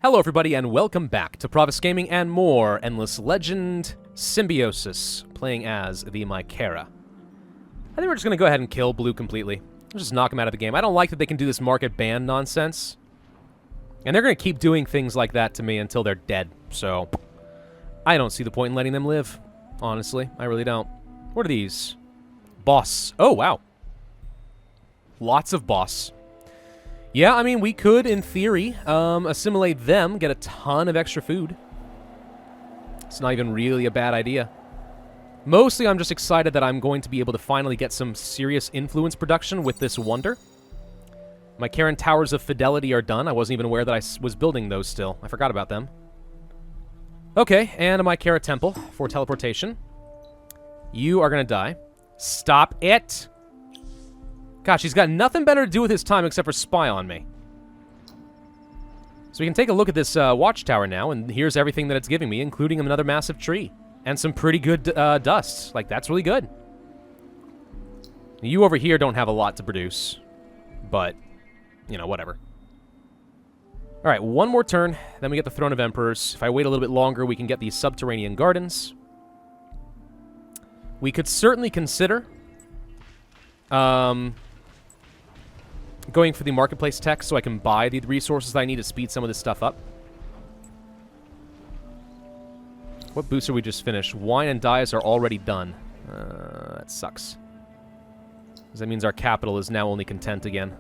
Hello everybody and welcome back to Pravus Gaming and more Endless Legend Symbiosis, playing as the Mykara. I think we're just going to go ahead and kill Blue completely. Just knock him out of the game. I don't like that they can do this market ban nonsense. And they're going to keep doing things like that to me until they're dead, so I don't see the point in letting them live. Honestly, I really don't. What are these? Boss. Oh, wow. Lots of boss. Yeah, I mean, we could, in theory, assimilate them, get a ton of extra food. It's not even really a bad idea. Mostly, I'm just excited that I'm going to be able to finally get some serious influence production with this wonder. My Mycaran Towers of Fidelity are done. I wasn't even aware that I was building those still. I forgot about them. Okay, and a Mykara Temple for teleportation. You are going to die. Stop it! Gosh, he's got nothing better to do with his time except for spy on me. So we can take a look at this watchtower now, and here's everything that it's giving me, including another massive tree. And some pretty good dust. Like, that's really good. You over here don't have a lot to produce. But, you know, whatever. Alright, one more turn, then we get the Throne of Emperors. If I wait a little bit longer, we can get these subterranean gardens. We could certainly consider going for the marketplace tech so I can buy the resources that I need to speed some of this stuff up. What booster we just finished? Wine and dyes are already done. That sucks. Because that means our capital is now only content again.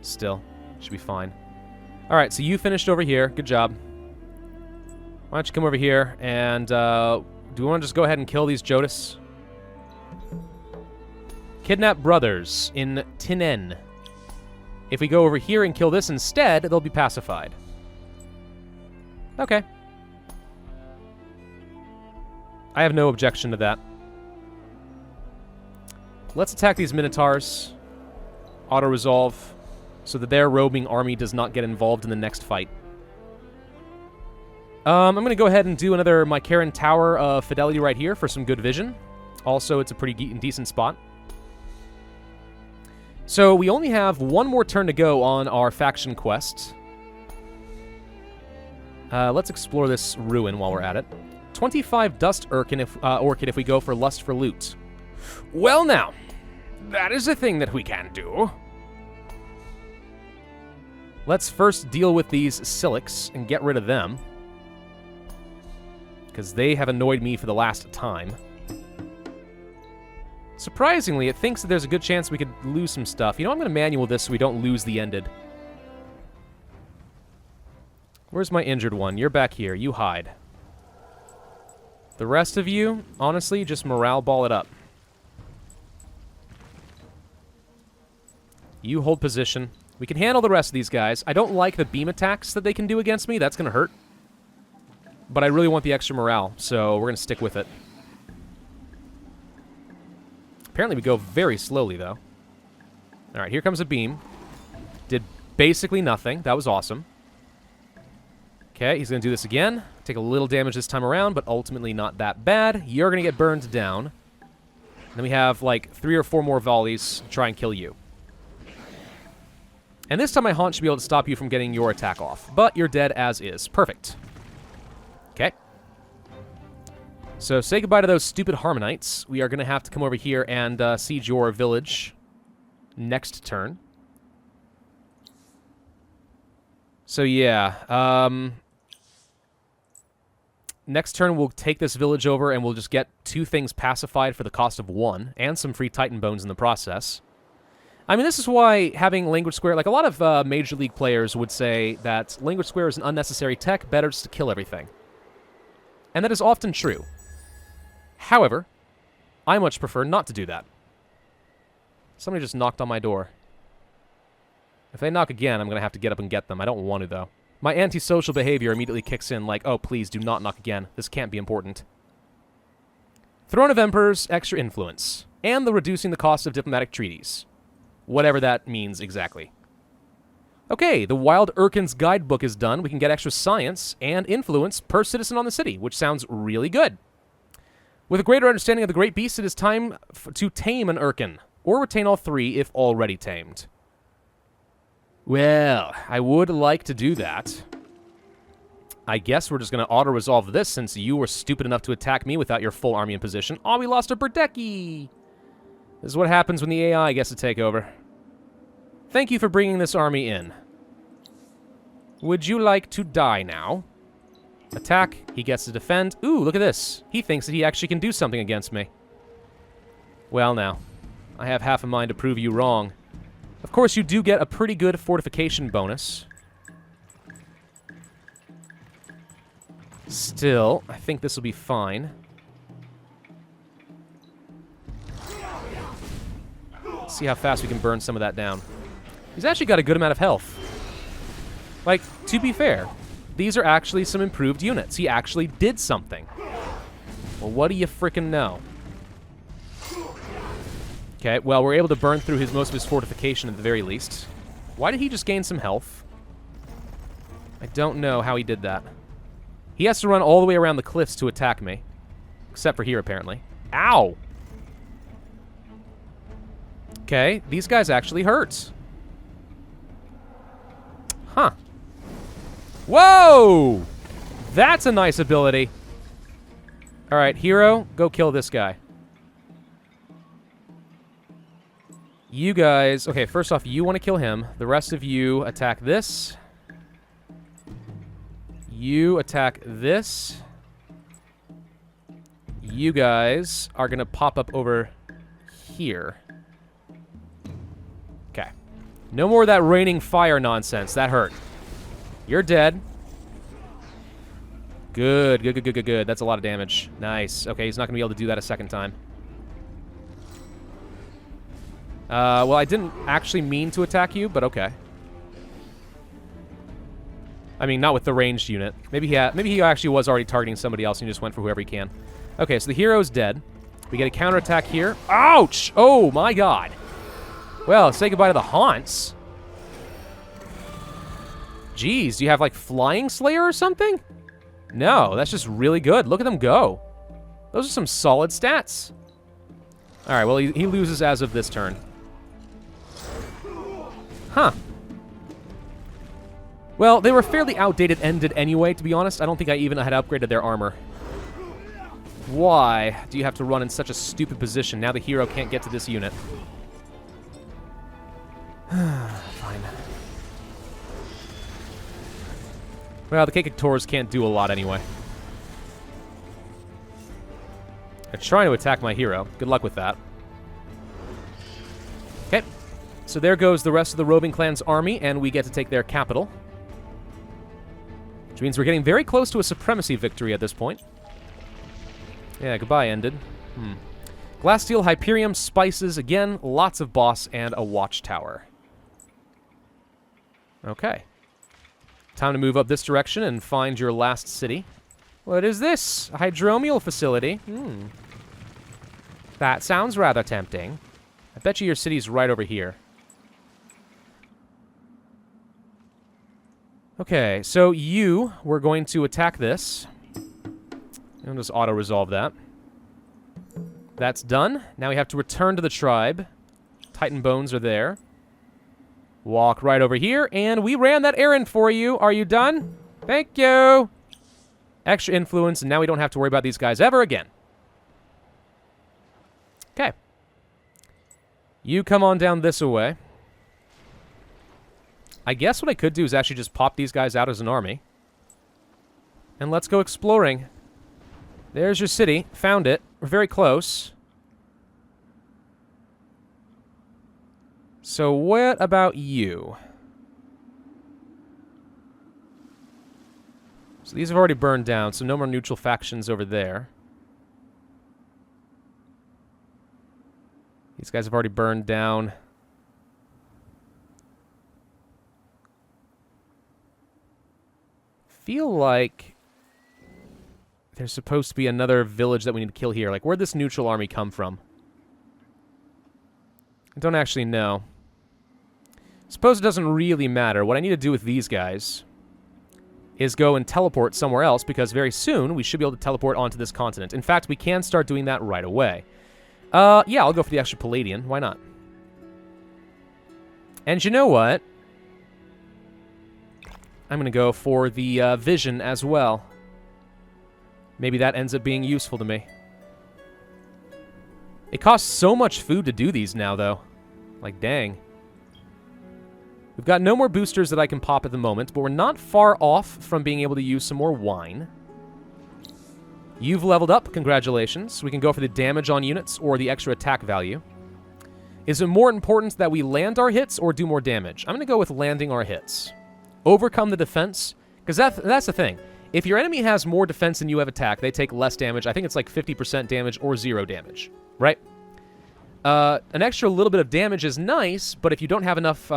Still, should be fine. Alright, so you finished over here. Good job. Why don't you come over here and, do we want to just go ahead and kill these Jodas? Kidnap brothers in Tinen. If we go over here and kill this instead, they'll be pacified. Okay. I have no objection to that. Let's attack these Minotaurs. Auto-resolve. So that their roaming army does not get involved in the next fight. I'm going to go ahead and do another Mycaran Tower of Fidelity right here for some good vision. Also, it's a pretty decent spot. So, we only have one more turn to go on our faction quest. Let's explore this ruin while we're at it. 25 Dust Urkan Orchid if we go for Lust for Loot. Well now, that is a thing that we can do. Let's first deal with these Silics and get rid of them. Because they have annoyed me for the last time. Surprisingly, it thinks that there's a good chance we could lose some stuff. You know, I'm going to manual this so we don't lose the ended. Where's my injured one? You're back here. You hide. The rest of you, honestly, just morale ball it up. You hold position. We can handle the rest of these guys. I don't like the beam attacks that they can do against me. That's going to hurt. But I really want the extra morale, so we're going to stick with it. Apparently we go very slowly, though. Alright, here comes a beam. Did basically nothing. That was awesome. Okay, he's going to do this again. Take a little damage this time around, but ultimately not that bad. You're going to get burned down. And then we have, like, 3 or 4 more volleys to try and kill you. And this time my haunt should be able to stop you from getting your attack off. But you're dead as is. Perfect. Okay. So, say goodbye to those stupid Harmonites. We are going to have to come over here and siege your village next turn. So, yeah. Next turn, we'll take this village over, and we'll just get 2 things pacified for the cost of 1, and some free Titan Bones in the process. I mean, this is why having Language Square... Like, a lot of Major League players would say that Language Square is an unnecessary tech, better just to kill everything. And that is often true. However, I much prefer not to do that. Somebody just knocked on my door. If they knock again, I'm going to have to get up and get them. I don't want to, though. My antisocial behavior immediately kicks in like, oh, please do not knock again. This can't be important. Throne of Emperors, extra influence. And the reducing the cost of diplomatic treaties. Whatever that means exactly. Okay, the Wild Urkan's guidebook is done. We can get extra science and influence per citizen on the city, which sounds really good. With a greater understanding of the Great Beast, it is time to tame an Urkan, or retain all 3 if already tamed. Well, I would like to do that. I guess we're just going to auto-resolve this since you were stupid enough to attack me without your full army in position. Oh, we lost a Berdeki! This is what happens when the AI gets to take over. Thank you for bringing this army in. Would you like to die now? Attack. He gets to defend. Ooh, look at this. He thinks that he actually can do something against me. Well, now. I have half a mind to prove you wrong. Of course, you do get a pretty good fortification bonus. Still, I think this will be fine. Let's see how fast we can burn some of that down. He's actually got a good amount of health. Like, to be fair, these are actually some improved units. He actually did something. Well, what do you frickin' know? Okay, well, we're able to burn through most of his fortification at the very least. Why did he just gain some health? I don't know how he did that. He has to run all the way around the cliffs to attack me. Except for here, apparently. Ow! Okay, these guys actually hurt. Huh. Whoa! That's a nice ability. Alright, hero, go kill this guy. You guys... Okay, first off, you want to kill him. The rest of you attack this. You attack this. You guys are going to pop up over here. Okay. No more of that raining fire nonsense. That hurt. You're dead. Good, good, good, good, good, good. That's a lot of damage. Nice. Okay, he's not going to be able to do that a second time. Well, I didn't actually mean to attack you, but okay. I mean, not with the ranged unit. Maybe he actually was already targeting somebody else and he just went for whoever he can. Okay, so the hero's dead. We get a counterattack here. Ouch! Oh, my God. Well, say goodbye to the haunts. Jeez, do you have, like, Flying Slayer or something? No, that's just really good. Look at them go. Those are some solid stats. All right, well, he loses as of this turn. Huh. Well, they were fairly outdated ended anyway, to be honest. I don't think I even had upgraded their armor. Why do you have to run in such a stupid position? Now the hero can't get to this unit. Fine. Well, the Kakators can't do a lot anyway. They're trying to attack my hero. Good luck with that. Okay. So there goes the rest of the Roving Clans army, and we get to take their capital. Which means we're getting very close to a supremacy victory at this point. Yeah, goodbye, ended. Glass-steel, Hyperium, spices, again, lots of boss, and a watchtower. Okay. Time to move up this direction and find your last city. What is this? A hydromial facility? That sounds rather tempting. I bet you your city's right over here. Okay, so we're going to attack this. I'll just auto-resolve that. That's done. Now we have to return to the tribe. Titan bones are there. Walk right over here, and we ran that errand for you. Are you done? Thank you. Extra influence, and now we don't have to worry about these guys ever again. Okay. You come on down this way. I guess what I could do is actually just pop these guys out as an army. And let's go exploring. There's your city. Found it. We're very close. So what about you? So these have already burned down, so no more neutral factions over there. These guys have already burned down. Feel like there's supposed to be another village that we need to kill here. Like, where'd this neutral army come from? I don't actually know. Suppose it doesn't really matter. What I need to do with these guys is go and teleport somewhere else, because very soon we should be able to teleport onto this continent. In fact, we can start doing that right away. Yeah, I'll go for the extra Palladian. Why not? And you know what? I'm going to go for the vision as well. Maybe that ends up being useful to me. It costs so much food to do these now, though. Like, dang. We've got no more boosters that I can pop at the moment, but we're not far off from being able to use some more wine. You've leveled up. Congratulations. We can go for the damage on units or the extra attack value. Is it more important that we land our hits or do more damage? I'm going to go with landing our hits. Overcome the defense, because that's the thing. If your enemy has more defense than you have attack, they take less damage. I think it's like 50% damage or 0 damage, right? An extra little bit of damage is nice, but if you don't have enough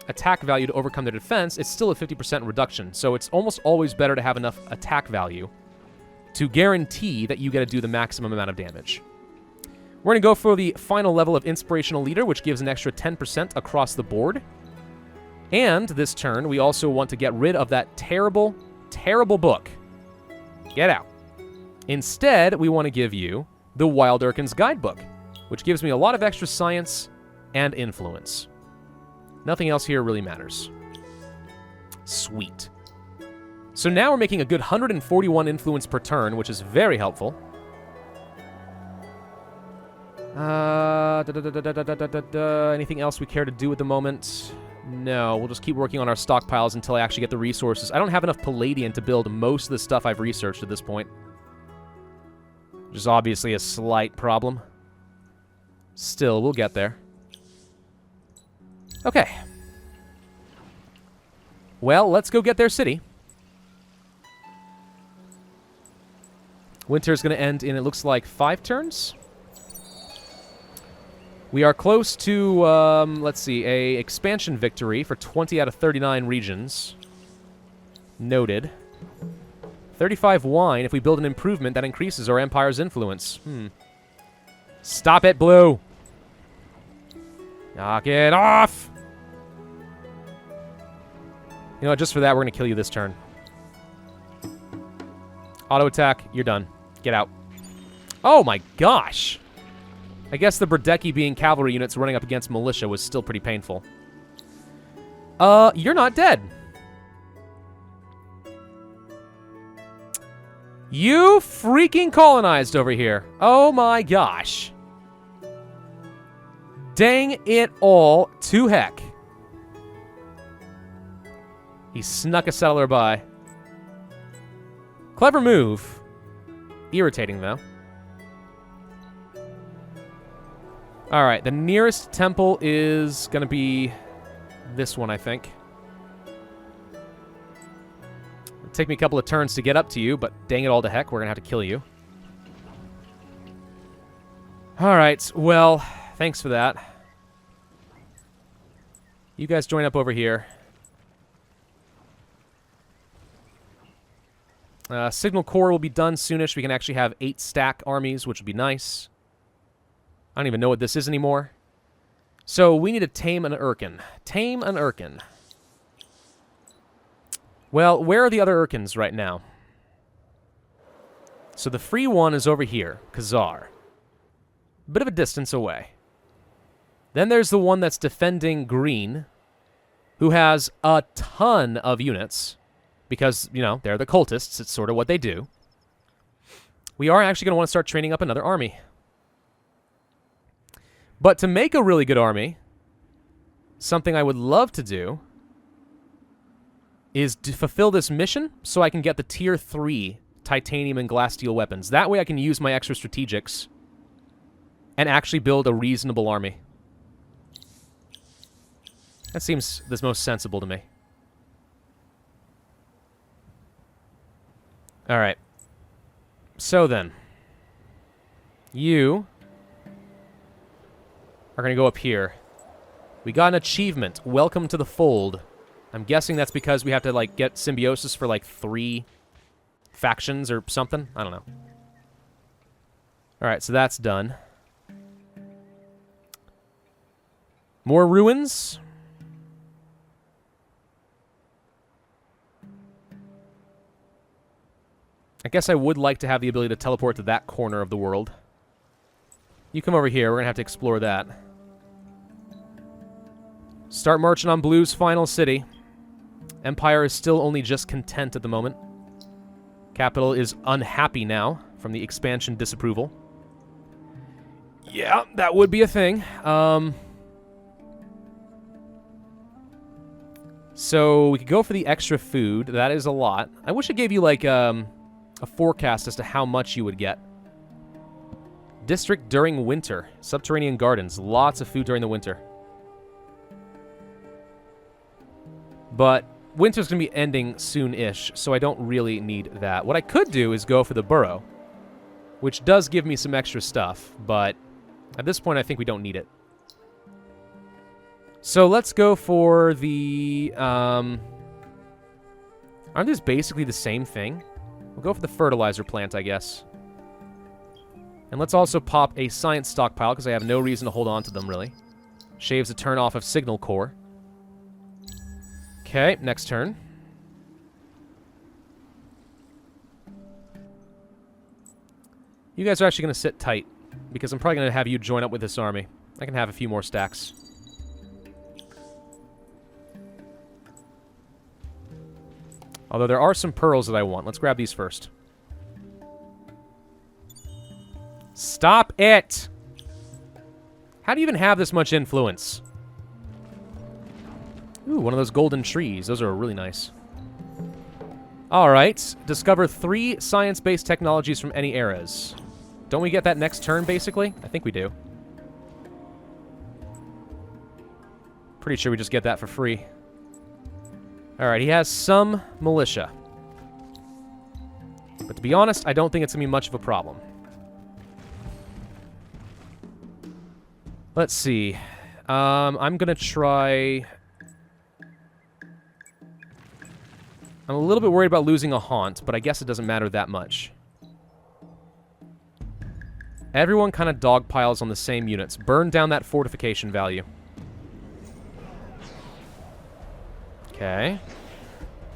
attack value to overcome their defense, it's still a 50% reduction. So it's almost always better to have enough attack value to guarantee that you get to do the maximum amount of damage. We're going to go for the final level of Inspirational Leader, which gives an extra 10% across the board. And this turn, we also want to get rid of that terrible, terrible book. Get out. Instead, we want to give you the Wild Urkan's Guidebook, which gives me a lot of extra science and influence. Nothing else here really matters. Sweet. So now we're making a good 141 influence per turn, which is very helpful. Anything else we care to do at the moment? No, we'll just keep working on our stockpiles until I actually get the resources. I don't have enough palladium to build most of the stuff I've researched at this point. Which is obviously a slight problem. Still, we'll get there. Okay. Well, let's go get their city. Winter's going to end in, it looks like, 5 turns? We are close to, let's see, a expansion victory for 20 out of 39 regions. Noted. 35 wine. If we build an improvement, that increases our empire's influence. Stop it, Blue! Knock it off! You know what, just for that, we're going to kill you this turn. Auto attack, you're done. Get out. Oh my gosh! I guess the Berdeki being cavalry units running up against militia was still pretty painful. You're not dead. You freaking colonized over here. Oh my gosh. Dang it all to heck. He snuck a settler by. Clever move. Irritating, though. Alright, the nearest temple is going to be this one, I think. It'll take me a couple of turns to get up to you, but dang it all to heck, we're going to have to kill you. Alright, well, thanks for that. You guys join up over here. Signal Corps will be done soonish. We can actually have 8-stack armies, which would be nice. I don't even know what this is anymore. So we need to tame an Urkan. Tame an Urkan. Well, where are the other Urkans right now? So the free one is over here, Khazar. Bit of a distance away. Then there's the one that's defending green, who has a ton of units. Because, you know, they're the cultists. It's sort of what they do. We are actually going to want to start training up another army. But to make a really good army, something I would love to do is to fulfill this mission so I can get the tier 3 titanium and glass steel weapons. That way I can use my extra strategics and actually build a reasonable army. That seems the most sensible to me. Alright. So then. You are going to go up here. We got an achievement. Welcome to the fold. I'm guessing that's because we have to, like, get Symbiosis for, like, 3 factions or something. I don't know. Alright, so that's done. More ruins. I guess I would like to have the ability to teleport to that corner of the world. You come over here. We're going to have to explore that. Start marching on Blue's final city. Empire is still only just content at the moment. Capital is unhappy now from the expansion disapproval. Yeah, that would be a thing. So we could go for the extra food. That is a lot. I wish it gave you, like, a forecast as to how much you would get. District during winter. Subterranean gardens. Lots of food during the winter. But winter's going to be ending soon-ish, so I don't really need that. What I could do is go for the burrow, which does give me some extra stuff, but at this point I think we don't need it. So let's go for the... aren't these basically the same thing? We'll go for the fertilizer plant, I guess. And let's also pop a science stockpile, because I have no reason to hold on to them, really. Shaves a turn off of signal core. Okay, next turn. You guys are actually going to sit tight, because I'm probably going to have you join up with this army. I can have a few more stacks. Although there are some pearls that I want. Let's grab these first. Stop it! How do you even have this much influence? Ooh, one of those golden trees. Those are really nice. Alright. Discover 3 science-based technologies from any eras. Don't we get that next turn, basically? I think we do. Pretty sure we just get that for free. Alright, he has some militia. But to be honest, I don't think it's going to be much of a problem. Let's see. I'm going to try... I'm a little bit worried about losing a haunt, but I guess it doesn't matter that much. Everyone kind of dogpiles on the same units. Burn down that fortification value. Okay.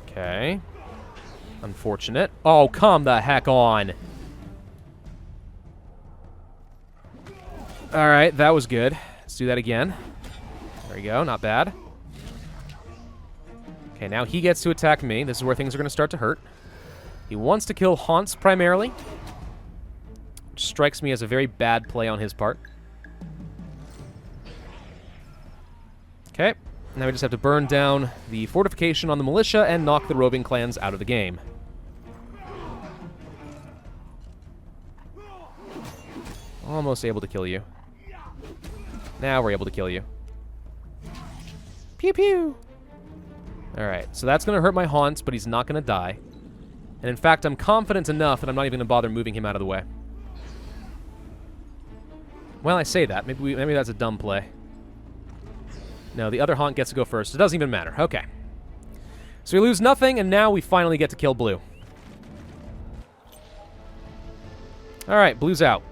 Okay. Unfortunate. Oh, come the heck on. Alright, that was good. Let's do that again. There we go, not bad. Okay, now he gets to attack me. This is where things are going to start to hurt. He wants to kill haunts primarily, which strikes me as a very bad play on his part. Okay, now we just have to burn down the fortification on the militia and knock the roving clans out of the game. Almost able to kill you. Now we're able to kill you. Pew pew! Alright, so that's going to hurt my haunts, but he's not going to die. And in fact, I'm confident enough that I'm not even going to bother moving him out of the way. Well, I say that. Maybe that's a dumb play. No, the other haunt gets to go first. It doesn't even matter. Okay. So we lose nothing, and now we finally get to kill blue. Alright, blue's out.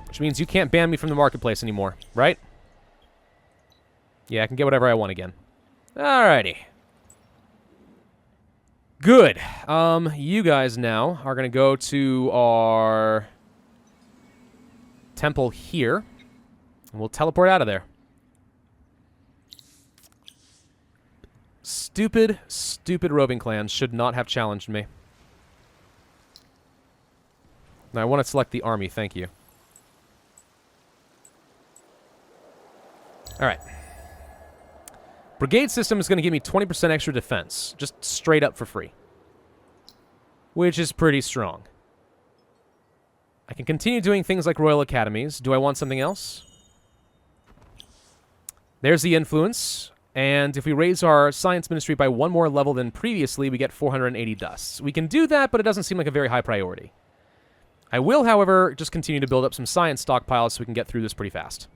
Which means you can't ban me from the marketplace anymore, right? Yeah, I can get whatever I want again. Alrighty. Good. You guys now are going to go to our temple here, and we'll teleport out of there. Stupid, stupid roving clans should not have challenged me. Now, I want to select the army, thank you. Alright. Brigade system is going to give me 20% extra defense, just straight up for free. Which is pretty strong. I can continue doing things like Royal Academies. Do I want something else? There's the influence. And if we raise our science ministry by 1 more level than previously, we get 480 dusts. We can do that, but it doesn't seem like a very high priority. I will, however, just continue to build up some science stockpiles so we can get through this pretty fast.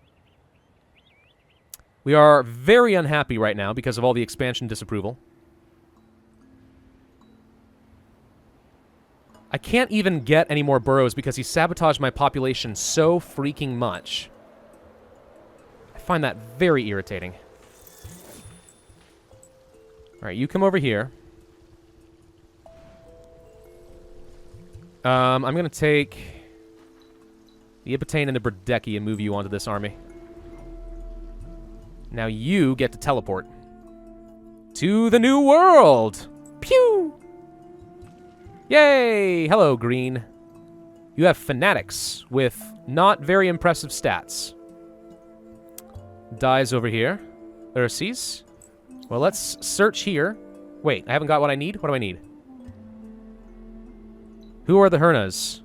We are very unhappy right now because of all the expansion disapproval. I can't even get any more burrows because he sabotaged my population so freaking much. I find that very irritating. Alright, you come over here. I'm going to take the Ipitane and the Berdeki and move you onto this army. Now you get to teleport. To the new world! Pew! Yay! Hello, green. You have fanatics with not very impressive stats. Dies over here. Ursies. Well, let's search here. Wait, I haven't got what I need? What do I need? Who are the Hernas?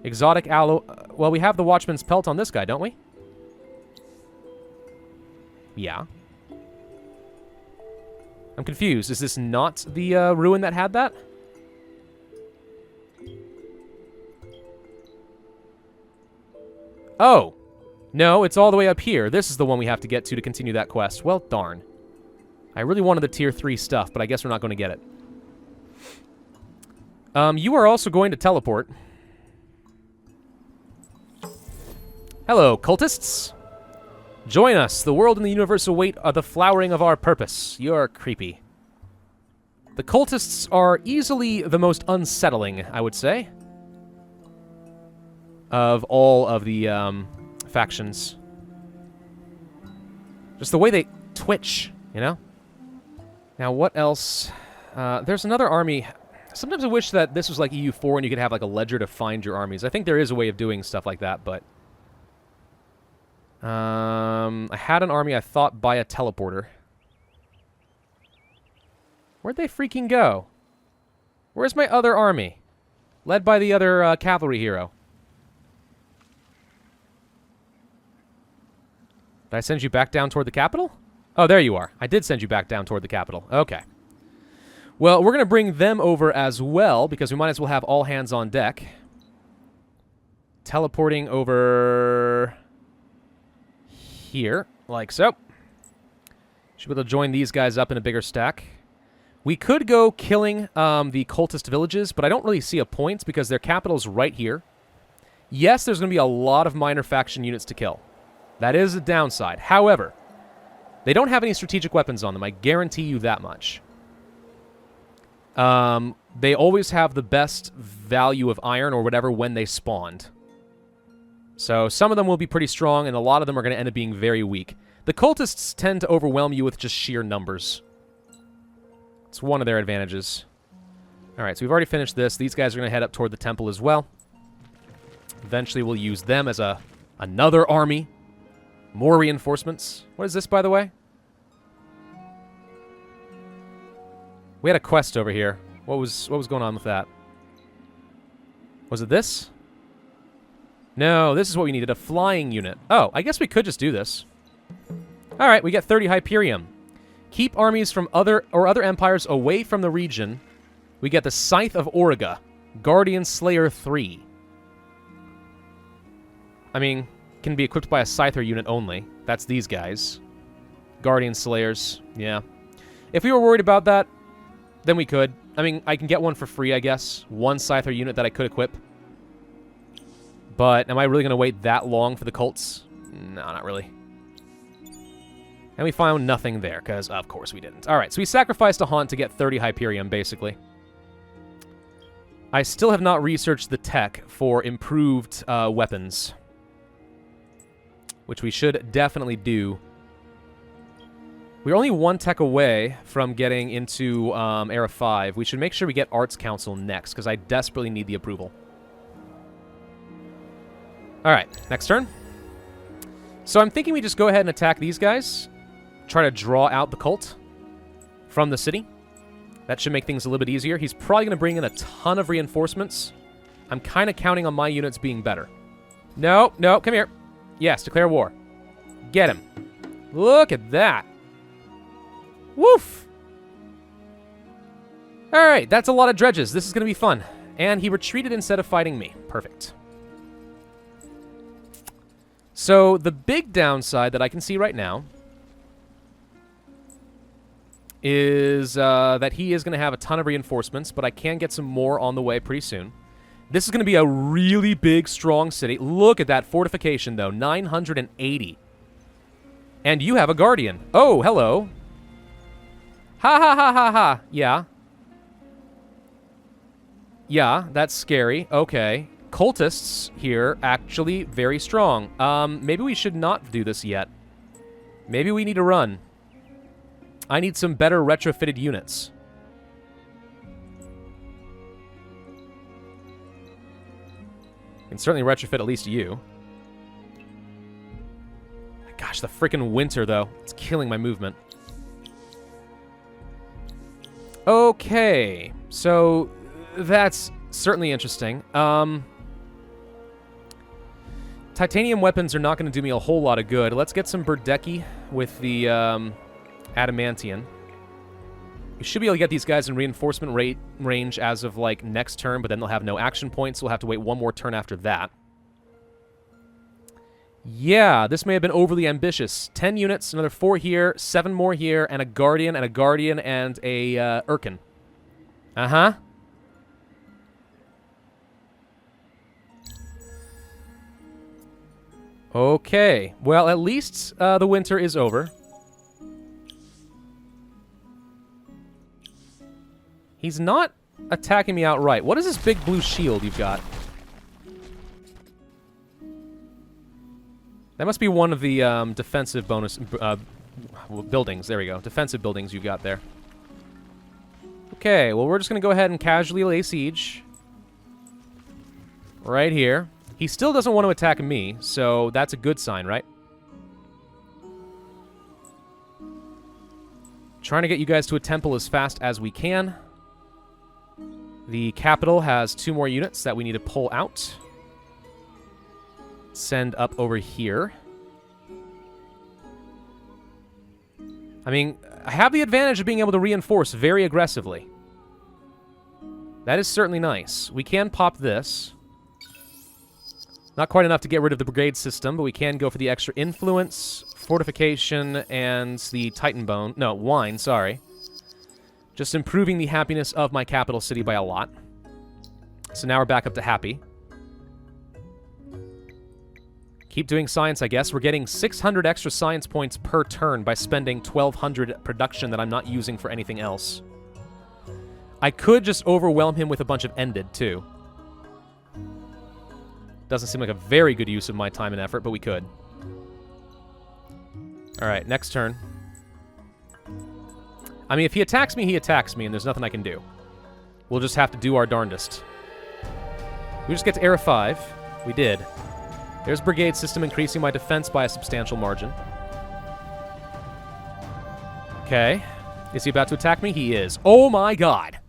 Exotic aloe... well, we have the Watchman's Pelt on this guy, don't we? Yeah. I'm confused. Is this not the ruin that had that? Oh. No, it's all the way up here. This is the one we have to get to continue that quest. Well, darn. I really wanted the tier 3 stuff, but I guess we're not going to get it. You are also going to teleport. Hello, cultists. Join us. The world and the universe await the flowering of our purpose. You're creepy. The cultists are easily the most unsettling, I would say, of all of the factions. Just the way they twitch, you know? Now, what else? There's another army. Sometimes I wish that this was like EU4 and you could have like a ledger to find your armies. I think there is a way of doing stuff like that, but... I had an army I thought by a teleporter. Where'd they freaking go? Where's my other army? Led by the other cavalry hero. Did I send you back down toward the capital? Oh, there you are. I did send you back down toward the capital. Okay. Well, we're going to bring them over as well, because we might as well have all hands on deck. Teleporting over here, like so. Should be able to join these guys up in a bigger stack. We could go killing the cultist villages, but I don't really see a point because their capital's right here. Yes, there's going to be a lot of minor faction units to kill. That is a downside. However, they don't have any strategic weapons on them. I guarantee you that much. They always have the best value of iron or whatever when they spawned. So some of them will be pretty strong, and a lot of them are going to end up being very weak. The cultists tend to overwhelm you with just sheer numbers. It's one of their advantages. Alright, so we've already finished this. These guys are going to head up toward the temple as well. Eventually we'll use them as another army. More reinforcements. What is this, by the way? We had a quest over here. What was going on with that? Was it this? No, this is what we needed, a flying unit. Oh, I guess we could just do this. Alright, we get 30 Hyperium. Keep armies from other empires away from the region. We get the Scythe of Origa. Guardian Slayer 3. I mean, can be equipped by a Scyther unit only. That's these guys. Guardian Slayers, yeah. If we were worried about that, then we could. I mean, I can get one for free, I guess. One Scyther unit that I could equip. But am I really going to wait that long for the cults? No, not really. And we found nothing there, because of course we didn't. Alright, so we sacrificed a haunt to get 30 Hyperium, basically. I still have not researched the tech for improved weapons. Which we should definitely do. We're only one tech away from getting into Era 5. We should make sure we get Arts Council next, because I desperately need the approval. Alright, next turn. So I'm thinking we just go ahead and attack these guys. Try to draw out the cult from the city. That should make things a little bit easier. He's probably going to bring in a ton of reinforcements. I'm kind of counting on my units being better. No, no, come here. Yes, declare war. Get him. Look at that. Woof. Alright, that's a lot of dredges. This is going to be fun. And he retreated instead of fighting me. Perfect. So, the big downside that I can see right now is that he is going to have a ton of reinforcements, but I can get some more on the way pretty soon. This is going to be a really big, strong city. Look at that fortification, though. 980. And you have a guardian. Oh, hello. Ha ha ha ha ha. Yeah. Yeah, that's scary. Okay. Cultists here actually very strong. Maybe we should not do this yet. Maybe we need to run. I need some better retrofitted units. Can certainly retrofit at least you. Gosh, the freaking winter, though. It's killing my movement. Okay, so that's certainly interesting. Titanium weapons are not going to do me a whole lot of good. Let's get some Berdeki with the Adamantian. We should be able to get these guys in reinforcement range as of, like, next turn, but then they'll have no action points, so we'll have to wait one more turn after that. Yeah, this may have been overly ambitious. 10 units, another 4 here, 7 more here, and a Guardian, and a Guardian, and a Urkan. Uh-huh. Okay, well, at least the winter is over. He's not attacking me outright. What is this big blue shield you've got? That must be one of the defensive bonus buildings. There we go. Defensive buildings you've got there. Okay, well, we're just going to go ahead and casually lay siege. Right here. He still doesn't want to attack me, so that's a good sign, right? Trying to get you guys to a temple as fast as we can. The capital has 2 more units that we need to pull out. Send up over here. I mean, I have the advantage of being able to reinforce very aggressively. That is certainly nice. We can pop this. Not quite enough to get rid of the brigade system, but we can go for the extra influence, fortification, and the Titan Bone. No, wine, sorry. Just improving the happiness of my capital city by a lot. So now we're back up to happy. Keep doing science, I guess. We're getting 600 extra science points per turn by spending 1,200 production that I'm not using for anything else. I could just overwhelm him with a bunch of ended, too. Doesn't seem like a very good use of my time and effort, but we could. Alright, next turn. I mean, if he attacks me, and there's nothing I can do. We'll just have to do our darndest. We just get to Era 5. We did. There's Brigade System increasing my defense by a substantial margin. Okay. Is he about to attack me? He is. Oh my god!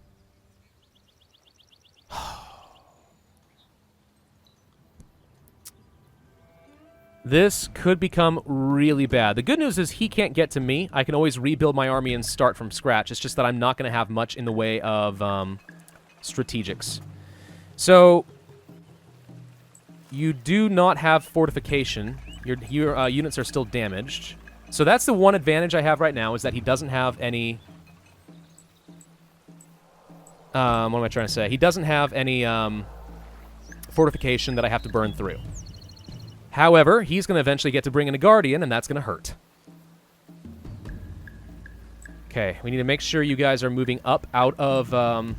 This could become really bad. The good news is he can't get to me. I can always rebuild my army and start from scratch. It's just that I'm not going to have much in the way of strategics. So, you do not have fortification. Your units are still damaged. So that's the one advantage I have right now, is that he doesn't have any... what am I trying to say? He doesn't have any fortification that I have to burn through. However, he's going to eventually get to bring in a Guardian, and that's going to hurt. Okay, we need to make sure you guys are moving up out of...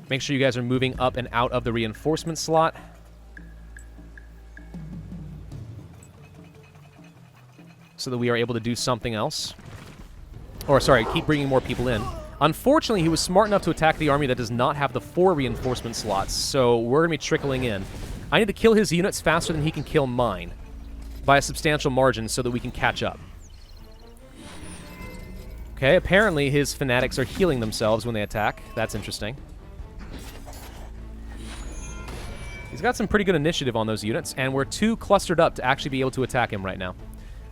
make sure you guys are moving up and out of the reinforcement slot. So that we are able to do something else. Or, sorry, keep bringing more people in. Unfortunately, he was smart enough to attack the army that does not have the 4 reinforcement slots, so we're going to be trickling in. I need to kill his units faster than he can kill mine, by a substantial margin, so that we can catch up. Okay, apparently his fanatics are healing themselves when they attack. That's interesting. He's got some pretty good initiative on those units, and we're too clustered up to actually be able to attack him right now.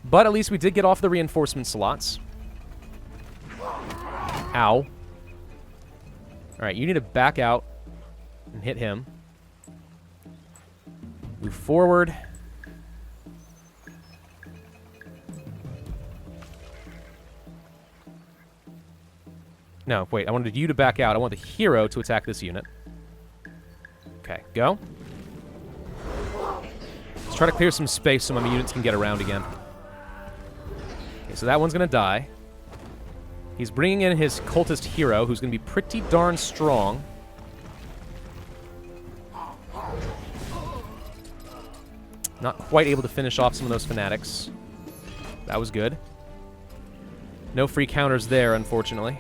But at least we did get off the reinforcement slots. Ow. Alright, you need to back out and hit him. Move forward. No, wait, I wanted you to back out. I want the hero to attack this unit. Okay, go. Let's try to clear some space so my units can get around again. Okay, so that one's going to die. He's bringing in his cultist hero, who's going to be pretty darn strong. Not quite able to finish off some of those fanatics. That was good. No free counters there, unfortunately.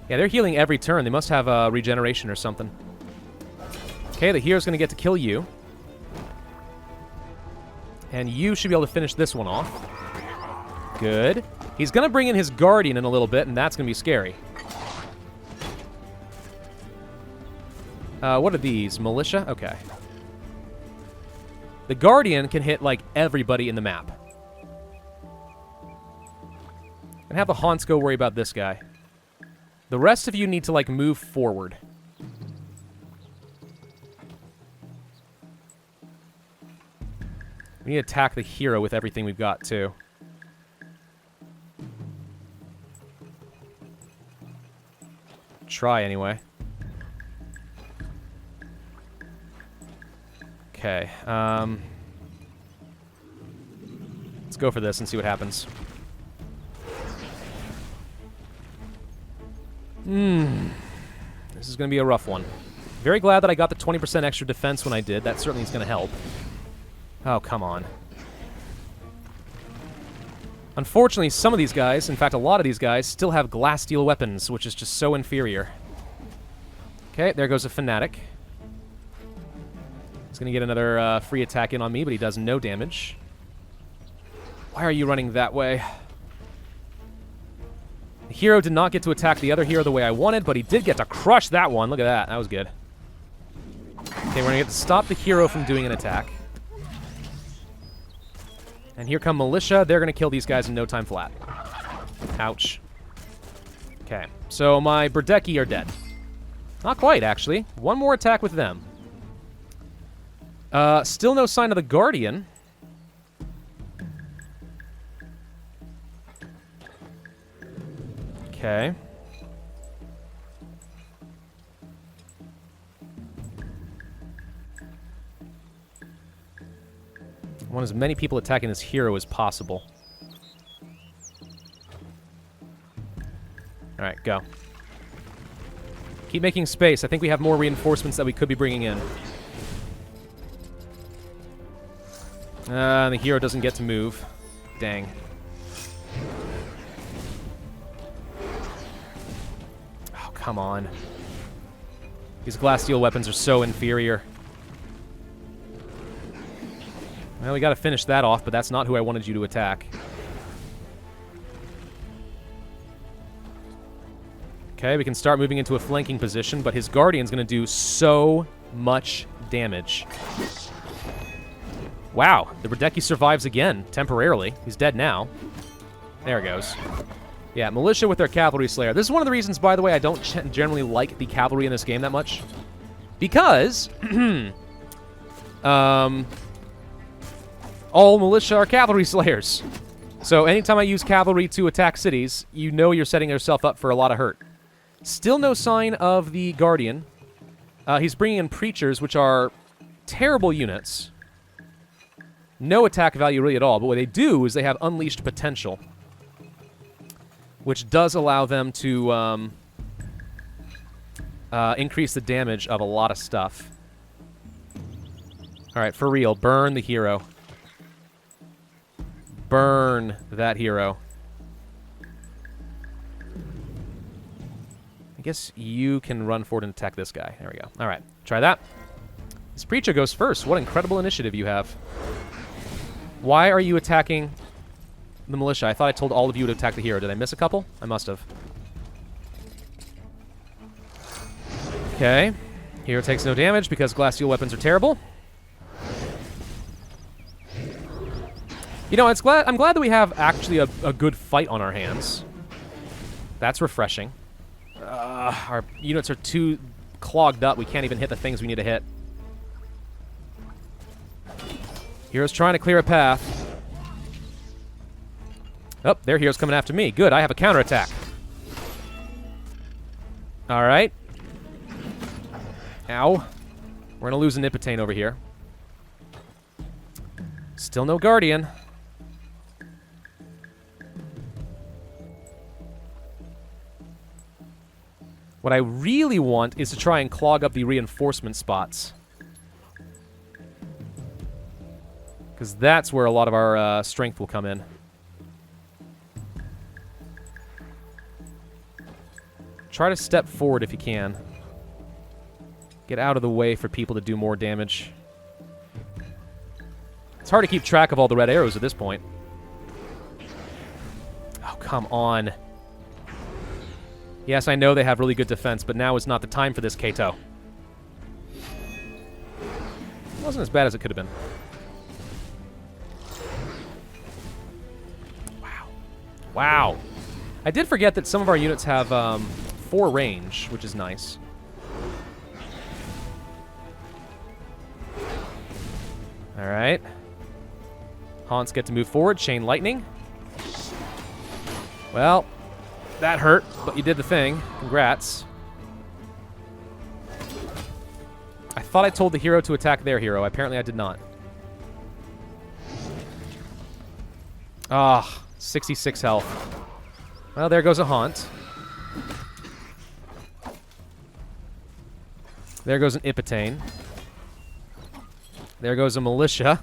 Yeah, they're healing every turn. They must have regeneration or something. Okay, the hero's going to get to kill you. And you should be able to finish this one off. Good. He's going to bring in his Guardian in a little bit, and that's going to be scary. What are these? Militia? Okay. The Guardian can hit, like, everybody in the map. And have the Haunts go worry about this guy. The rest of you need to, like, move forward. We need to attack the hero with everything we've got, too. Try, anyway. Okay, let's go for this and see what happens. This is going to be a rough one. Very glad that I got the 20% extra defense when I did. That certainly is going to help. Oh, come on. Unfortunately, some of these guys, in fact, a lot of these guys, still have glass steel weapons, which is just so inferior. Okay, there goes a Fanatic. He's going to get another free attack in on me, but he does no damage. Why are you running that way? The hero did not get to attack the other hero the way I wanted, but he did get to crush that one. Look at that. That was good. Okay, we're going to get to stop the hero from doing an attack. And here come Militia. They're going to kill these guys in no time flat. Ouch. Okay, so my Berdeki are dead. Not quite, actually. One more attack with them. Still no sign of the Guardian. Okay. I want as many people attacking this hero as possible. Alright, go. Keep making space. I think we have more reinforcements that we could be bringing in. The hero doesn't get to move. Dang. Oh, come on. These glass steel weapons are so inferior. Well, we gotta finish that off, but that's not who I wanted you to attack. Okay, we can start moving into a flanking position, but his Guardian's gonna do so much damage. Wow, the Berdeki survives again, temporarily. He's dead now. There it goes. Yeah, Militia with their Cavalry Slayer. This is one of the reasons, by the way, I don't generally like the Cavalry in this game that much. Because, all Militia are Cavalry Slayers. So anytime I use Cavalry to attack cities, you know you're setting yourself up for a lot of hurt. Still no sign of the Guardian. He's bringing in Preachers, which are terrible units. No attack value really at all, but what they do is they have unleashed potential, which does allow them to increase the damage of a lot of stuff. Alright, for real, burn the hero. Burn that hero. I guess you can run forward and attack this guy. There we go. Alright, try that. This Preacher goes first. What incredible initiative you have. Why are you attacking the Militia? I thought I told all of you to attack the hero. Did I miss a couple? I must have. Okay. Hero takes no damage because glass steel weapons are terrible. You know, I'm glad that we have actually a good fight on our hands. That's refreshing. Our units are too clogged up. We can't even hit the things we need to hit. Hero's trying to clear a path. Oh, their hero's coming after me. Good, I have a counterattack. Alright. Ow. We're gonna lose a Nipotane over here. Still no Guardian. What I really want is to try and clog up the reinforcement spots. Because that's where a lot of our strength will come in. Try to step forward if you can. Get out of the way for people to do more damage. It's hard to keep track of all the red arrows at this point. Oh, come on. Yes, I know they have really good defense, but now is not the time for this, Kato. It wasn't as bad as it could have been. Wow. Wow. I did forget that some of our units have 4 range, which is nice. Alright. Haunts get to move forward. Chain lightning. Well, that hurt, but you did the thing. Congrats. I thought I told the hero to attack their hero. Apparently I did not. Ah, 66 health. Well, there goes a haunt. There goes an Ipitane. There goes a militia.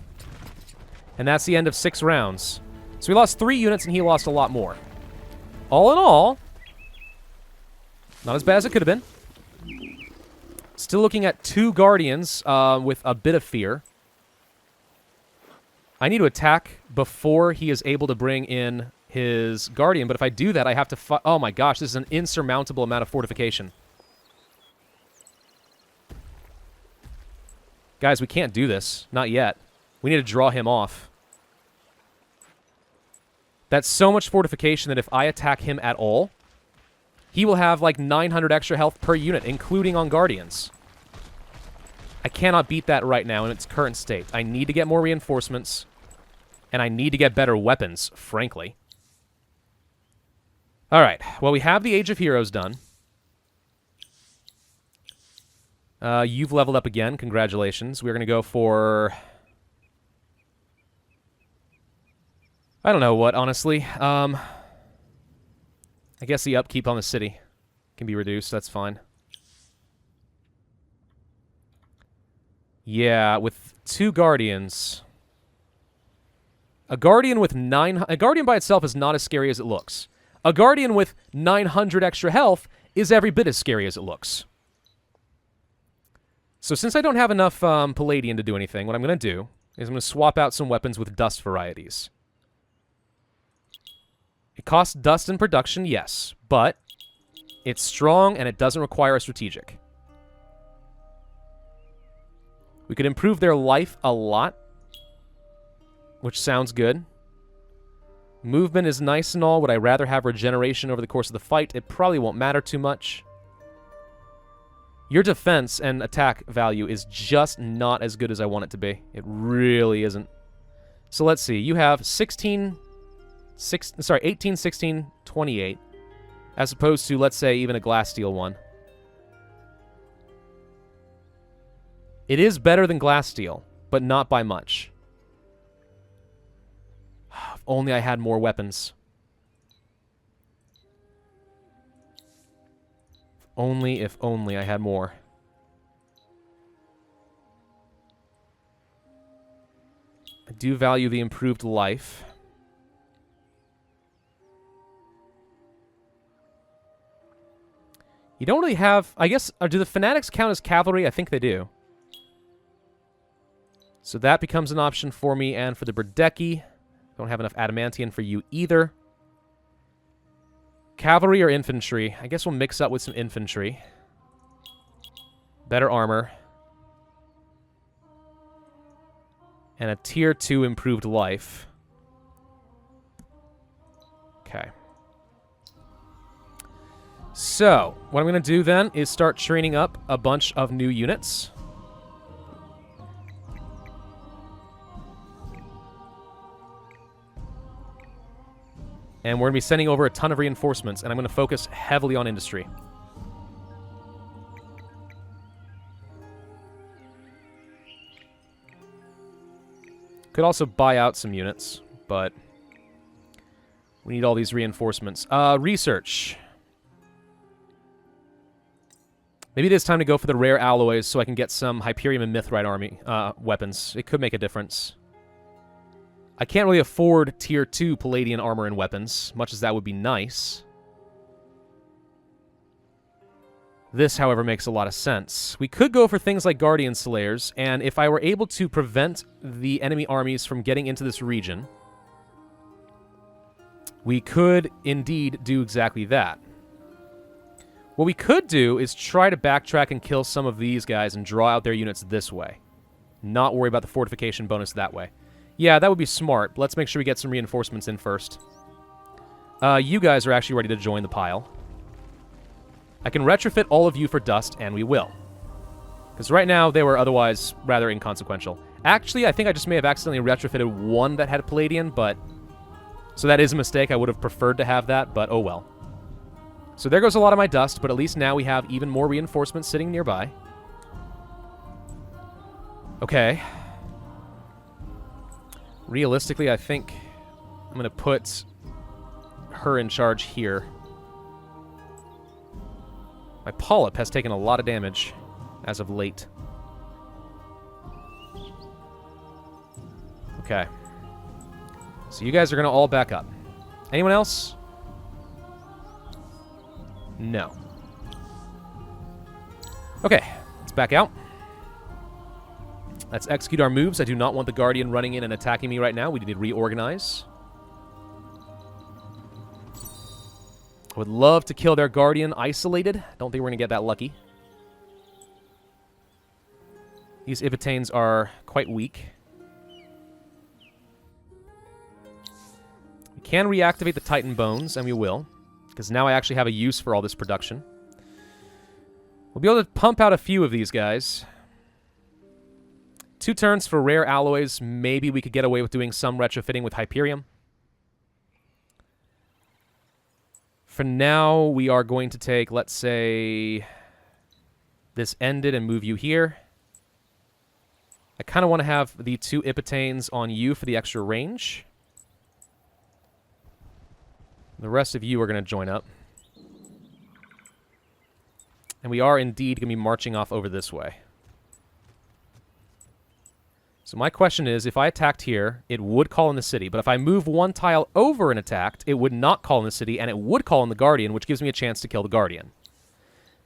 And that's the end of 6 rounds. So we lost 3 units and he lost a lot more. All in all, not as bad as it could have been. Still looking at 2 Guardians with a bit of fear. I need to attack before he is able to bring in his Guardian, but if I do that, I have to oh my gosh, this is an insurmountable amount of fortification. Guys, we can't do this. Not yet. We need to draw him off. That's so much fortification that if I attack him at all, he will have like 900 extra health per unit, including on Guardians. I cannot beat that right now in its current state. I need to get more reinforcements, and I need to get better weapons, frankly. Alright, well, we have the Age of Heroes done. You've leveled up again. Congratulations. We're going to go for... I don't know what, honestly. I guess the upkeep on the city can be reduced. That's fine. Yeah, with 2 Guardians. A Guardian with 9... A Guardian by itself is not as scary as it looks. A Guardian with 900 extra health is every bit as scary as it looks. So since I don't have enough Palladian to do anything, what I'm going to do is I'm going to swap out some weapons with dust varieties. It costs dust in production, yes, but it's strong and it doesn't require a strategic. We could improve their life a lot, which sounds good. Movement is nice and all. Would I rather have regeneration over the course of the fight? It probably won't matter too much. Your defense and attack value is just not as good as I want it to be. It really isn't. So let's see. You have 18, 16, 28, as opposed to, let's say, even a glass steel one. It is better than glass steel, but not by much. If only I had more weapons. If only I had more. I do value the improved life. You don't really have... I guess... do the Fanatics count as cavalry? I think they do. So that becomes an option for me and for the Berdeki. Don't have enough Adamantium for you either. Cavalry or infantry? I guess we'll mix up with some infantry. Better armor. And a tier 2 improved life. Okay. So, what I'm going to do then is start training up a bunch of new units. And we're going to be sending over a ton of reinforcements, and I'm going to focus heavily on industry. Could also buy out some units, but we need all these reinforcements. Research. Maybe it is time to go for the rare alloys so I can get some Hyperium and Mithrite army weapons. It could make a difference. I can't really afford tier 2 Palladian armor and weapons, much as that would be nice. This, however, makes a lot of sense. We could go for things like Guardian Slayers, and if I were able to prevent the enemy armies from getting into this region, we could indeed do exactly that. What we could do is try to backtrack and kill some of these guys and draw out their units this way. Not worry about the fortification bonus that way. Yeah, that would be smart. But let's make sure we get some reinforcements in first. You guys are actually ready to join the pile. I can retrofit all of you for dust, and we will. Because right now, they were otherwise rather inconsequential. Actually, I think I just may have accidentally retrofitted one that had Palladian, but... So that is a mistake. I would have preferred to have that, but oh well. So there goes a lot of my dust, but at least now we have even more reinforcements sitting nearby. Okay. Realistically, I think I'm going to put her in charge here. My polyp has taken a lot of damage as of late. Okay. So you guys are going to all back up. Anyone else? No. Okay, let's back out. Let's execute our moves. I do not want the Guardian running in and attacking me right now. We need to reorganize. I would love to kill their Guardian isolated. Don't think we're going to get that lucky. These Ipitanes are quite weak. We can reactivate the Titan Bones, and we will. Because now I actually have a use for all this production. We'll be able to pump out a few of these guys. 2 turns for rare alloys. Maybe we could get away with doing some retrofitting with Hyperium. For now, we are going to take, let's say, this ended and move you here. I kind of want to have the 2 Ipitanes on you for the extra range. The rest of you are going to join up. And we are indeed going to be marching off over this way. So my question is, if I attacked here, it would call in the city. But if I move 1 tile over and attacked, it would not call in the city, and it would call in the Guardian, which gives me a chance to kill the Guardian.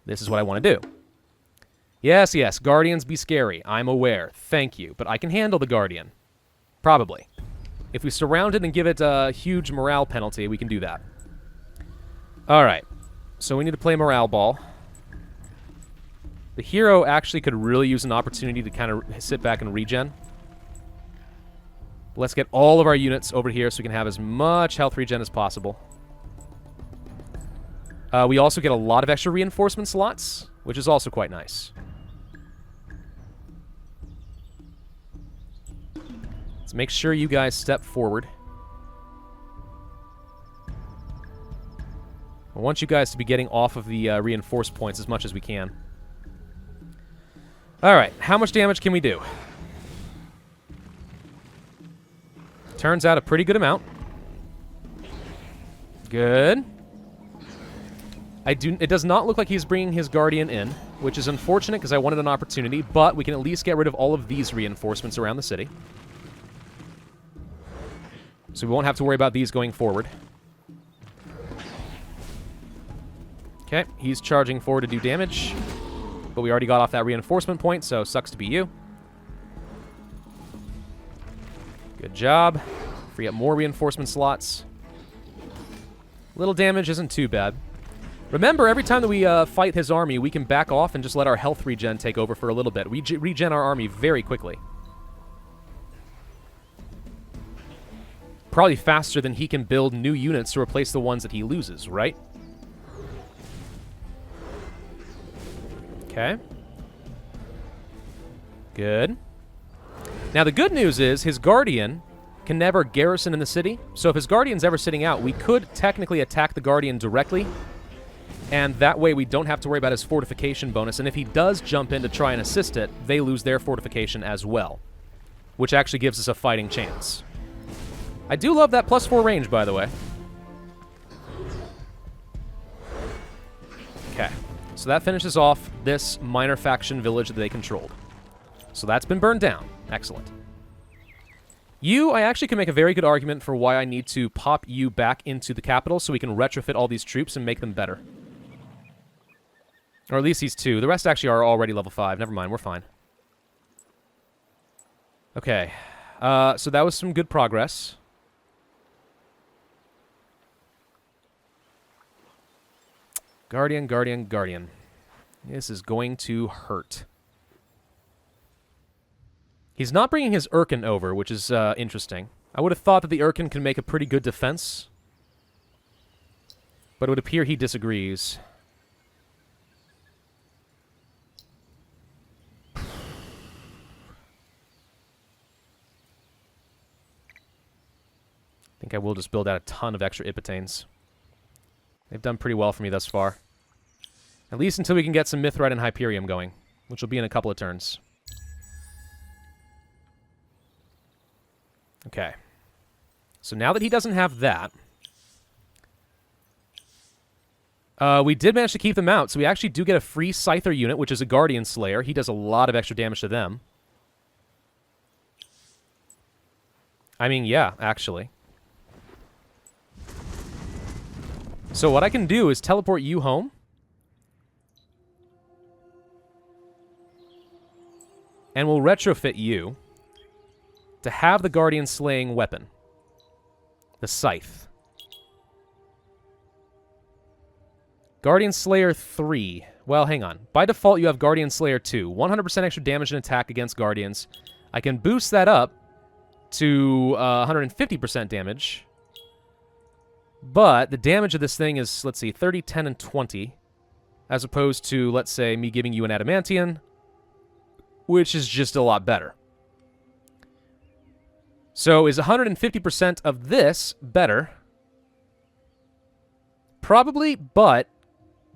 This is what I want to do. Yes, yes, Guardians be scary. I'm aware. Thank you. But I can handle the Guardian. Probably. If we surround it and give it a huge morale penalty, we can do that. Alright. So we need to play morale ball. The hero actually could really use an opportunity to kind of sit back and regen. Let's get all of our units over here so we can have as much health regen as possible. We also get a lot of extra reinforcement slots, which is also quite nice. Let's make sure you guys step forward. I want you guys to be getting off of the reinforced points as much as we can. Alright, how much damage can we do? Turns out a pretty good amount. Good. It does not look like he's bringing his Guardian in, which is unfortunate because I wanted an opportunity, but we can at least get rid of all of these reinforcements around the city. So we won't have to worry about these going forward. Okay, he's charging forward to do damage. But we already got off that reinforcement point, so sucks to be you. Good job. Free up more reinforcement slots. Little damage isn't too bad. Remember, every time that we fight his army, we can back off and just let our health regen take over for a little bit. We regen our army very quickly. Probably faster than he can build new units to replace the ones that he loses, right? Okay. Good. Now, the good news is his Guardian can never garrison in the city. So if his Guardian's ever sitting out, we could technically attack the Guardian directly. And that way we don't have to worry about his fortification bonus. And if he does jump in to try and assist it, they lose their fortification as well. Which actually gives us a fighting chance. I do love that +4 range, by the way. Okay. So that finishes off this minor faction village that they controlled. So that's been burned down. Excellent. You, I actually can make a very good argument for why I need to pop you back into the capital so we can retrofit all these troops and make them better. Or at least these two. The rest actually are already level 5. Never mind, we're fine. Okay. So that was some good progress. Guardian, Guardian, Guardian. This is going to hurt. He's not bringing his Urkan over, which is interesting. I would have thought that the Urkan can make a pretty good defense. But it would appear he disagrees. I think I will just build out a ton of extra Ipitanes. They've done pretty well for me thus far. At least until we can get some Mithrite and Hyperium going, which will be in a couple of turns. Okay. So now that he doesn't have that, we did manage to keep them out, so we actually do get a free Scyther unit, which is a Guardian Slayer. He does a lot of extra damage to them. I mean, yeah, actually. So what I can do is teleport you home. And we'll retrofit you to have the Guardian slaying weapon. The Scythe. Guardian Slayer 3. Well, hang on. By default, you have Guardian Slayer 2. 100% extra damage and attack against Guardians. I can boost that up to 150% damage. But the damage of this thing is, let's see, 30, 10, and 20. As opposed to, let's say, me giving you an Adamantian, which is just a lot better. So is 150% of this better? Probably, but...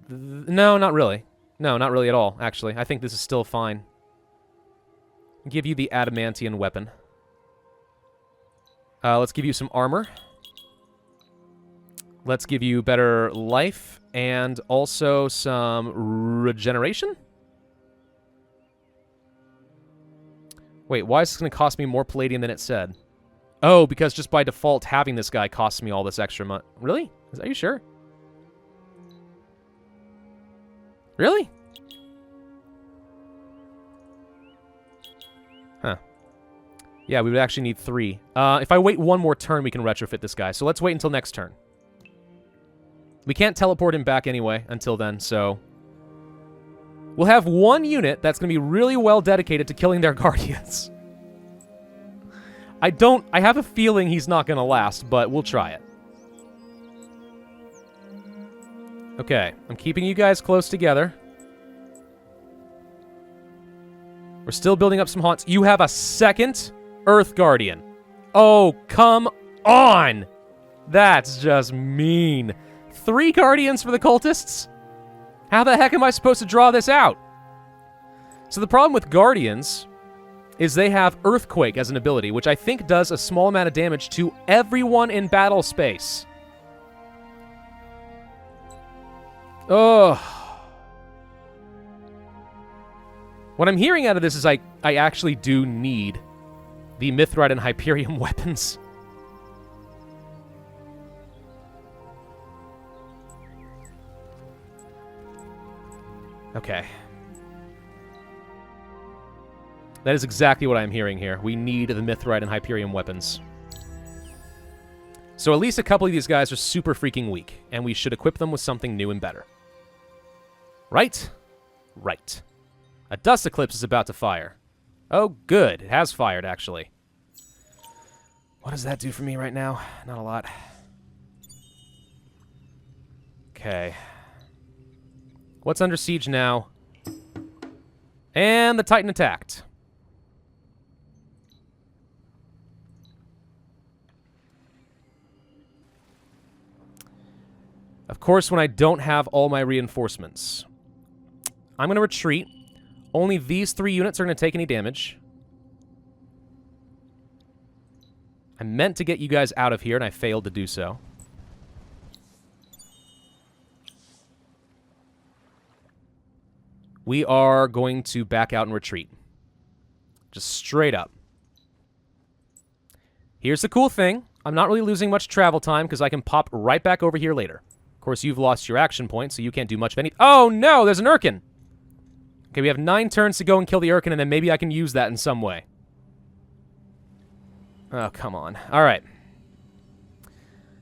no, not really. No, not really at all, actually. I think this is still fine. I'll give you the Adamantian weapon. Let's give you some armor. Let's give you better life and also some regeneration? Wait, why is this going to cost me more palladium than it said? Oh, because just by default, having this guy costs me all this extra money. Really? Are you sure? Really? Huh. Yeah, we would actually need 3. If I wait one more turn, we can retrofit this guy. So let's wait until next turn. We can't teleport him back anyway until then, so... we'll have one unit that's going to be really well dedicated to killing their guardians. I have a feeling he's not going to last, but we'll try it. Okay, I'm keeping you guys close together. We're still building up some haunts. You have a second Earth Guardian. Oh, come on! That's just mean. 3 Guardians for the Cultists? How the heck am I supposed to draw this out? So the problem with Guardians is they have Earthquake as an ability, which I think does a small amount of damage to everyone in battle space. Ugh. What I'm hearing out of this is I actually do need the Mithrite and Hyperium weapons. Okay. That is exactly what I'm hearing here. We need the Mithrite and Hyperium weapons. So at least a couple of these guys are super freaking weak, and we should equip them with something new and better. Right? Right. A dust eclipse is about to fire. Oh, good. It has fired, actually. What does that do for me right now? Not a lot. Okay. What's under siege now? And the Titan attacked. Of course, when I don't have all my reinforcements. I'm going to retreat. Only these 3 units are going to take any damage. I meant to get you guys out of here, and I failed to do so. We are going to back out and retreat. Just straight up. Here's the cool thing. I'm not really losing much travel time because I can pop right back over here later. Of course, you've lost your action point, so you can't do much of anything. Oh, no! There's an Urkan! Okay, we have 9 turns to go and kill the Urkan, and then maybe I can use that in some way. Oh, come on. All right.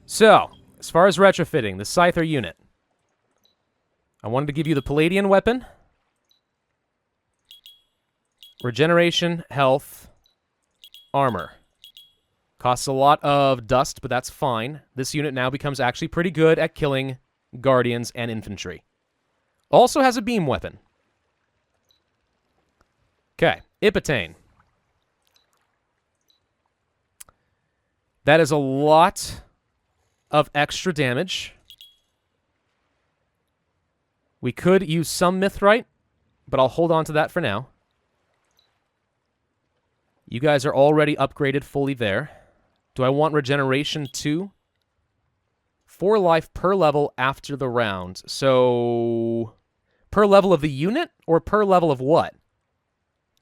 So, as far as retrofitting, the Scyther unit. I wanted to give you the Palladian weapon. Regeneration, health, armor. Costs a lot of dust, but that's fine. This unit now becomes actually pretty good at killing guardians and infantry. Also has a beam weapon. Okay, Ipotane. That is a lot of extra damage. We could use some Mithrite, but I'll hold on to that for now. You guys are already upgraded fully there. Do I want regeneration too? 4 life per level after the round. So, per level of the unit or per level of what?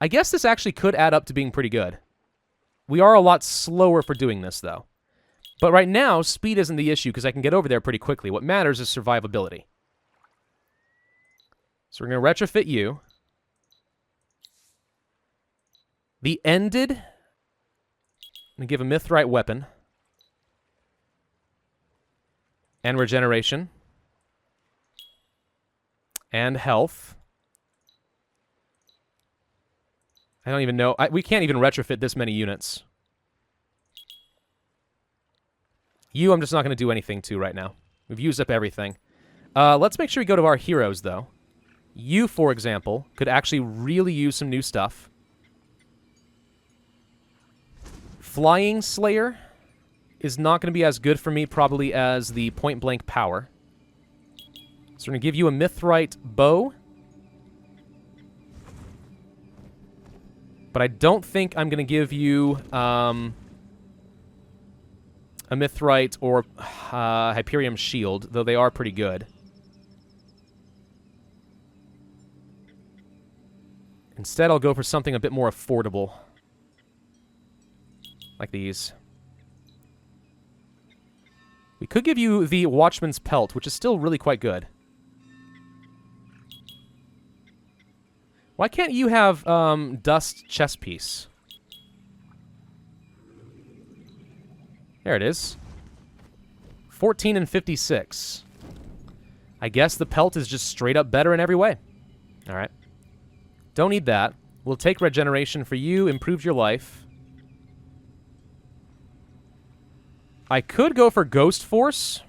I guess this actually could add up to being pretty good. We are a lot slower for doing this, though. But right now, speed isn't the issue because I can get over there pretty quickly. What matters is survivability. So we're going to retrofit you. The Ended. I'm going to give a Mithrite weapon. And regeneration. And health. I don't even know. We can't even retrofit this many units. You, I'm just not going to do anything to right now. We've used up everything. Let's make sure we go to our heroes, though. You, for example, could actually really use some new stuff. Flying Slayer is not going to be as good for me, probably, as the point-blank power. So we're going to give you a Mithrite bow. But I don't think I'm going to give you a Mithrite or Hyperium shield, though they are pretty good. Instead, I'll go for something a bit more affordable. Like these. We could give you the Watchman's Pelt, which is still really quite good. Why can't you have Dust Chest Piece? There it is. 14 and 56. I guess the Pelt is just straight up better in every way. Alright. Don't need that. We'll take regeneration for you, improve your life. I could go for Ghost Force.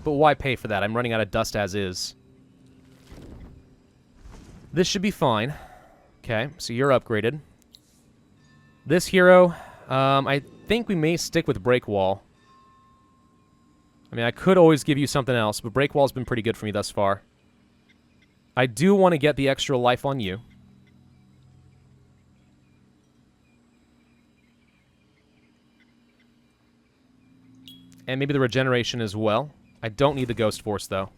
But why pay for that? I'm running out of dust as is. This should be fine. Okay, so you're upgraded. This hero, I think we may stick with Break Wall. I mean, I could always give you something else, but Break Wall's been pretty good for me thus far. I do want to get the extra life on you. And maybe the regeneration as well. I don't need the Ghost Force, though.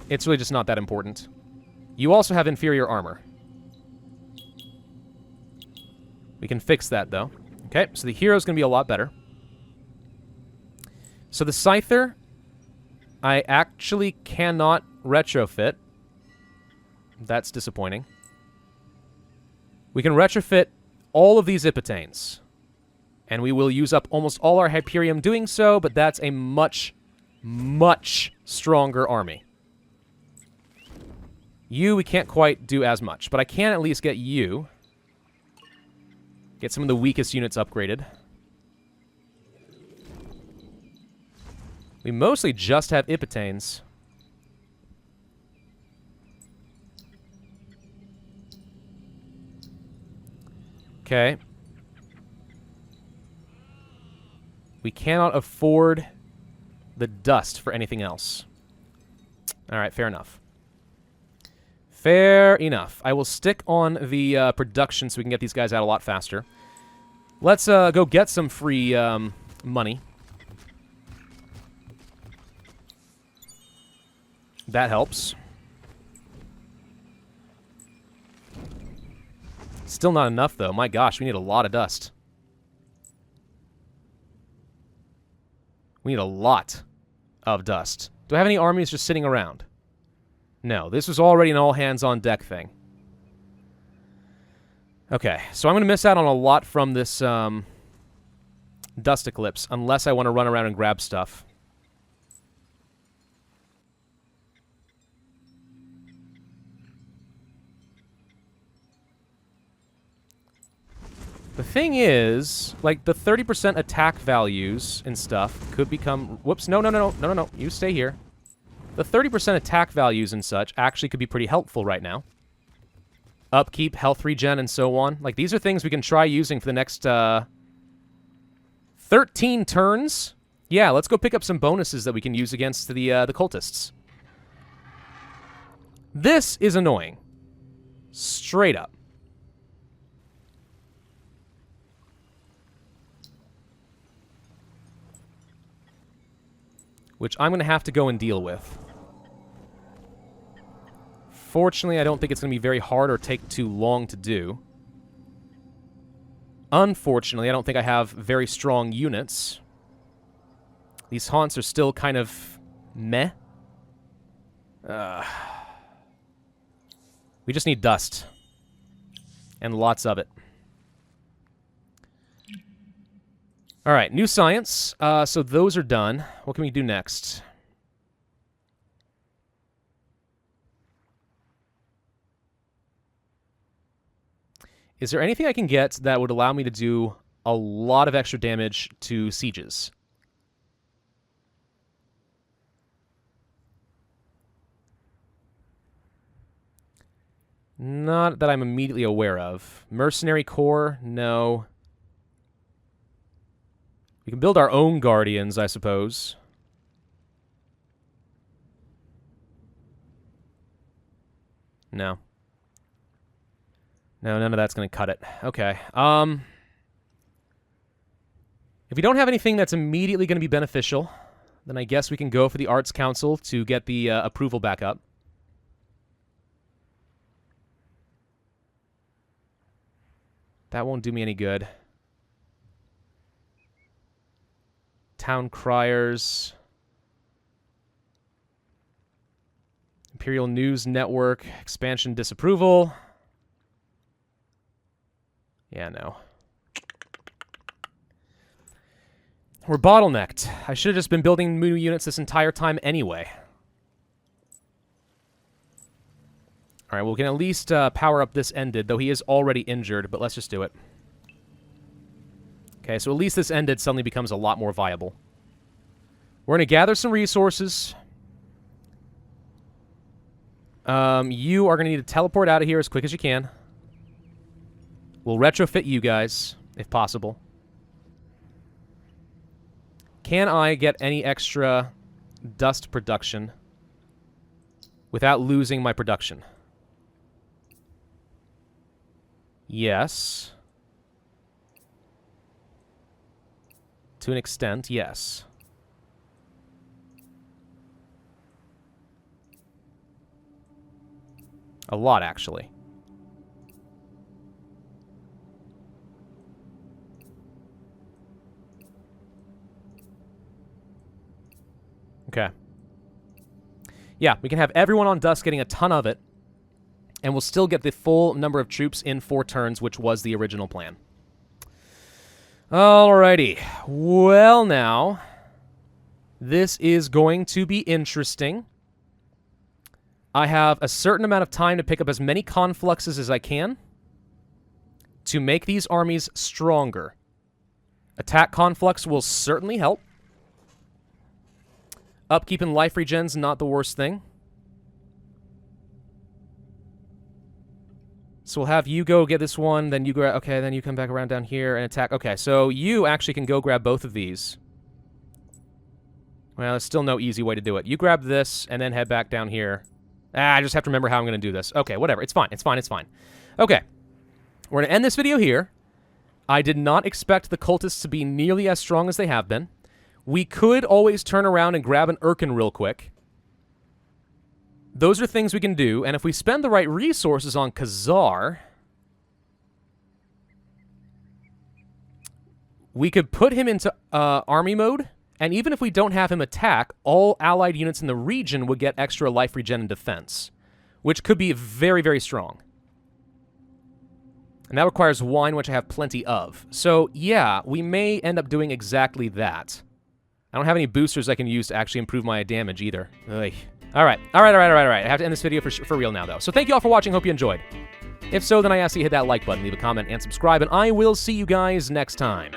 It's really just not that important. You also have inferior armor. We can fix that, though. Okay, so the hero's going to be a lot better. So the Scyther, I actually cannot retrofit. That's disappointing. We can retrofit all of these Ipotanes. And we will use up almost all our Hyperium doing so, but that's a much, much stronger army. You, we can't quite do as much, but I can at least get you. Get some of the weakest units upgraded. We mostly just have Ipotanes. Okay. We cannot afford the dust for anything else. Alright, fair enough. Fair enough. I will stick on the production so we can get these guys out a lot faster. Let's go get some free money. That helps. Still not enough, though. My gosh, we need a lot of dust. We need a lot of dust. Do I have any armies just sitting around? No, this was already an all-hands-on-deck thing. Okay, so I'm going to miss out on a lot from this dust eclipse, unless I want to run around and grab stuff. The thing is, like, the 30% attack values and stuff could become... Whoops, no. You stay here. The 30% attack values and such actually could be pretty helpful right now. Upkeep, health regen, and so on. Like, these are things we can try using for the next, 13 turns? Yeah, let's go pick up some bonuses that we can use against the cultists. This is annoying. Straight up. Which I'm going to have to go and deal with. Fortunately, I don't think it's going to be very hard or take too long to do. Unfortunately, I don't think I have very strong units. These haunts are still kind of meh. We just need dust. And lots of it. Alright, new science. So those are done. What can we do next? Is there anything I can get that would allow me to do a lot of extra damage to sieges? Not that I'm immediately aware of. Mercenary Corps? No. We can build our own Guardians, I suppose. No. No, none of that's going to cut it. Okay. If we don't have anything that's immediately going to be beneficial, then I guess we can go for the Arts Council to get the approval back up. That won't do me any good. Town Criers. Imperial News Network. Expansion disapproval. Yeah, no. We're bottlenecked. I should have just been building new units this entire time anyway. Alright, well, we can at least power up this ended, though he is already injured, but let's just do it. Okay, so at least this ended suddenly becomes a lot more viable. We're going to gather some resources. You are going to need to teleport out of here as quick as you can. We'll retrofit you guys, if possible. Can I get any extra dust production without losing my production? Yes. To an extent, yes. A lot, actually. Okay. Yeah, we can have everyone on dust getting a ton of it, and we'll still get the full number of troops in 4 turns, which was the original plan. Alrighty. Well, now, this is going to be interesting. I have a certain amount of time to pick up as many confluxes as I can to make these armies stronger. Attack conflux will certainly help. Upkeep and life regen's not the worst thing. So we'll have you go get this one, then you grab... Okay, then you come back around down here and attack. Okay, so you actually can go grab both of these. Well, there's still no easy way to do it. You grab this and then head back down here. I just have to remember how I'm going to do this. Okay, whatever. It's fine. It's fine. It's fine. Okay. We're going to end this video here. I did not expect the cultists to be nearly as strong as they have been. We could always turn around and grab an Urkan real quick. Those are things we can do, and if we spend the right resources on Khazar, we could put him into army mode, and even if we don't have him attack, all allied units in the region would get extra life regen and defense, which could be very, very strong. And that requires wine, which I have plenty of. So, yeah, we may end up doing exactly that. I don't have any boosters I can use to actually improve my damage either. Ugh. All right. I have to end this video for real now, though. So thank you all for watching. Hope you enjoyed. If so, then I ask you to hit that like button, leave a comment, and subscribe, and I will see you guys next time.